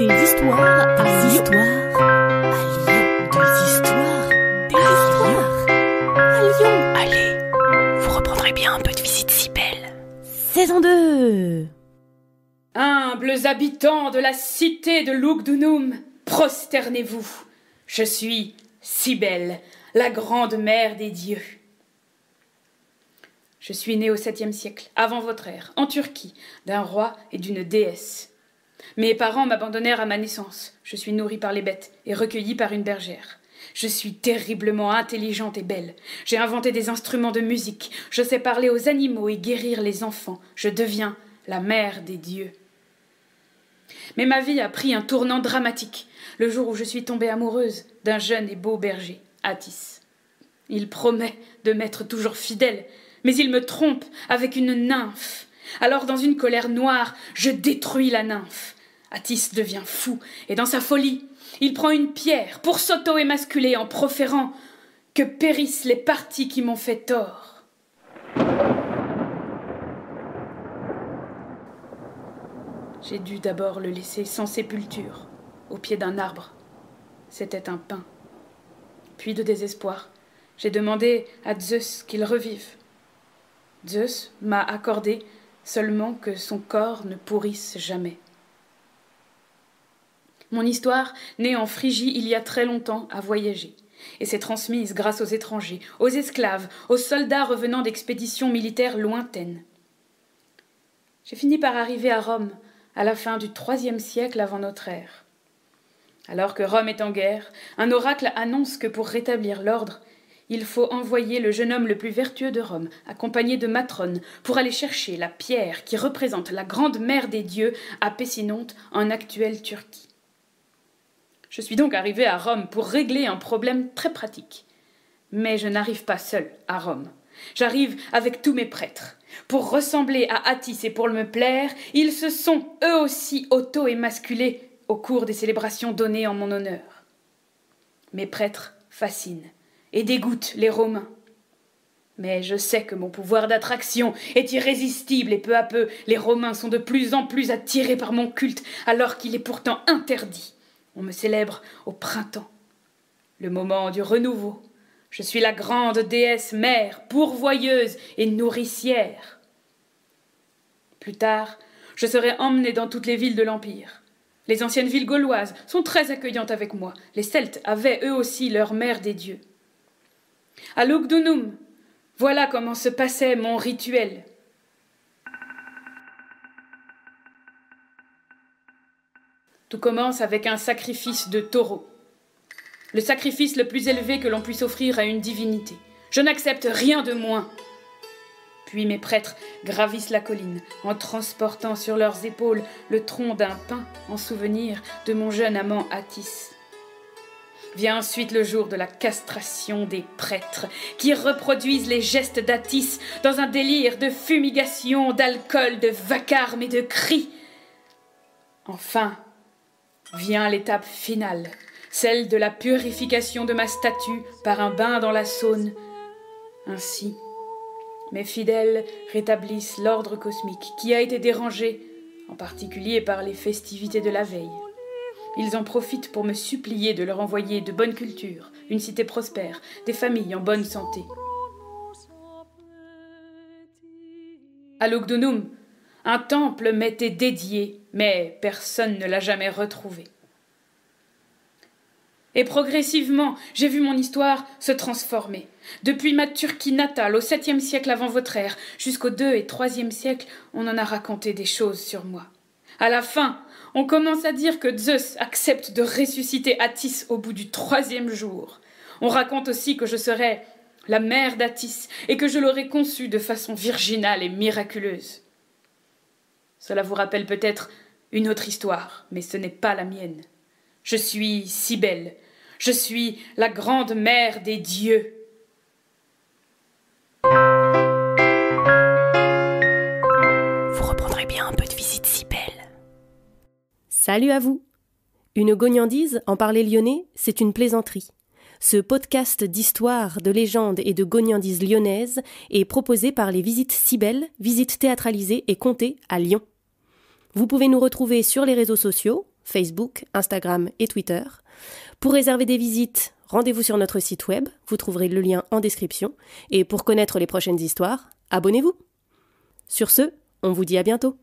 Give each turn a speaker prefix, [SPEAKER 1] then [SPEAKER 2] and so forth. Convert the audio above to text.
[SPEAKER 1] Des histoires à Lyon. Des histoires à Lyon. Allez, vous reprendrez bien un peu de visite si belle. Saison 2.
[SPEAKER 2] Humbles habitants de la cité de Lugdunum, prosternez-vous. Je suis Cybèle, la grande mère des dieux. Je suis née au 7e siècle, avant votre ère, en Turquie, d'un roi et d'une déesse. Mes parents m'abandonnèrent à ma naissance. Je suis nourrie par les bêtes et recueillie par une bergère. Je suis terriblement intelligente et belle. J'ai inventé des instruments de musique. Je sais parler aux animaux et guérir les enfants. Je deviens la mère des dieux. Mais ma vie a pris un tournant dramatique, le jour où je suis tombée amoureuse d'un jeune et beau berger, Attis. Il promet de m'être toujours fidèle, mais il me trompe avec une nymphe. Alors, dans une colère noire, je détruis la nymphe. Attis devient fou, et dans sa folie, il prend une pierre pour s'auto-émasculer en proférant « Que périssent les parties qui m'ont fait tort ». J'ai dû d'abord le laisser sans sépulture, au pied d'un arbre. C'était un pin. Puis, de désespoir, j'ai demandé à Zeus qu'il revive. Zeus m'a accordé seulement que son corps ne pourrisse jamais. Mon histoire, née en Phrygie il y a très longtemps, a voyagé, et s'est transmise grâce aux étrangers, aux esclaves, aux soldats revenant d'expéditions militaires lointaines. J'ai fini par arriver à Rome, à la fin du IIIe siècle avant notre ère. Alors que Rome est en guerre, un oracle annonce que pour rétablir l'ordre, il faut envoyer le jeune homme le plus vertueux de Rome, accompagné de matrones, pour aller chercher la pierre qui représente la grande mère des dieux à Pessinonte, en actuelle Turquie. Je suis donc arrivée à Rome pour régler un problème très pratique. Mais je n'arrive pas seule à Rome. J'arrive avec tous mes prêtres. Pour ressembler à Attis et pour me plaire, ils se sont eux aussi auto-émasculés au cours des célébrations données en mon honneur. Mes prêtres fascinent et dégoûtent les Romains. Mais je sais que mon pouvoir d'attraction est irrésistible et peu à peu, les Romains sont de plus en plus attirés par mon culte alors qu'il est pourtant interdit. On me célèbre au printemps, le moment du renouveau. Je suis la grande déesse mère, pourvoyeuse et nourricière. Plus tard, je serai emmenée dans toutes les villes de l'Empire. Les anciennes villes gauloises sont très accueillantes avec moi. Les Celtes avaient eux aussi leur mère des dieux. À Lugdunum, voilà comment se passait mon rituel. Tout commence avec un sacrifice de taureau. Le sacrifice le plus élevé que l'on puisse offrir à une divinité. Je n'accepte rien de moins. Puis mes prêtres gravissent la colline en transportant sur leurs épaules le tronc d'un pin en souvenir de mon jeune amant Attis. Vient ensuite le jour de la castration des prêtres qui reproduisent les gestes d'Attis dans un délire de fumigation, d'alcool, de vacarme et de cris. Enfin, vient l'étape finale, celle de la purification de ma statue par un bain dans la Saône. Ainsi, mes fidèles rétablissent l'ordre cosmique qui a été dérangé, en particulier par les festivités de la veille. Ils en profitent pour me supplier de leur envoyer de bonne culture, une cité prospère, des familles en bonne santé. À Lugdunum, un temple m'était dédié, mais personne ne l'a jamais retrouvé. Et progressivement, j'ai vu mon histoire se transformer. Depuis ma Turquie natale, au 7e siècle avant votre ère, jusqu'au 2 et 3e siècle, on en a raconté des choses sur moi. À la fin, on commence à dire que Zeus accepte de ressusciter Attis au bout du 3e jour. On raconte aussi que je serais la mère d'Attis et que je l'aurais conçue de façon virginale et miraculeuse. Cela vous rappelle peut-être une autre histoire, mais ce n'est pas la mienne. Je suis Cybèle. Je suis la grande mère des dieux.
[SPEAKER 1] Vous reprendrez bien un peu de visite si belle. Salut à vous. Une gognandise, en parler lyonnais, c'est une plaisanterie. Ce podcast d'histoire, de légendes et de gognandises lyonnaises est proposé par les Visites Cybèle, visites théâtralisées et contées à Lyon. Vous pouvez nous retrouver sur les réseaux sociaux, Facebook, Instagram et Twitter. Pour réserver des visites, rendez-vous sur notre site web, vous trouverez le lien en description. Et pour connaître les prochaines histoires, abonnez-vous. Sur ce, on vous dit à bientôt.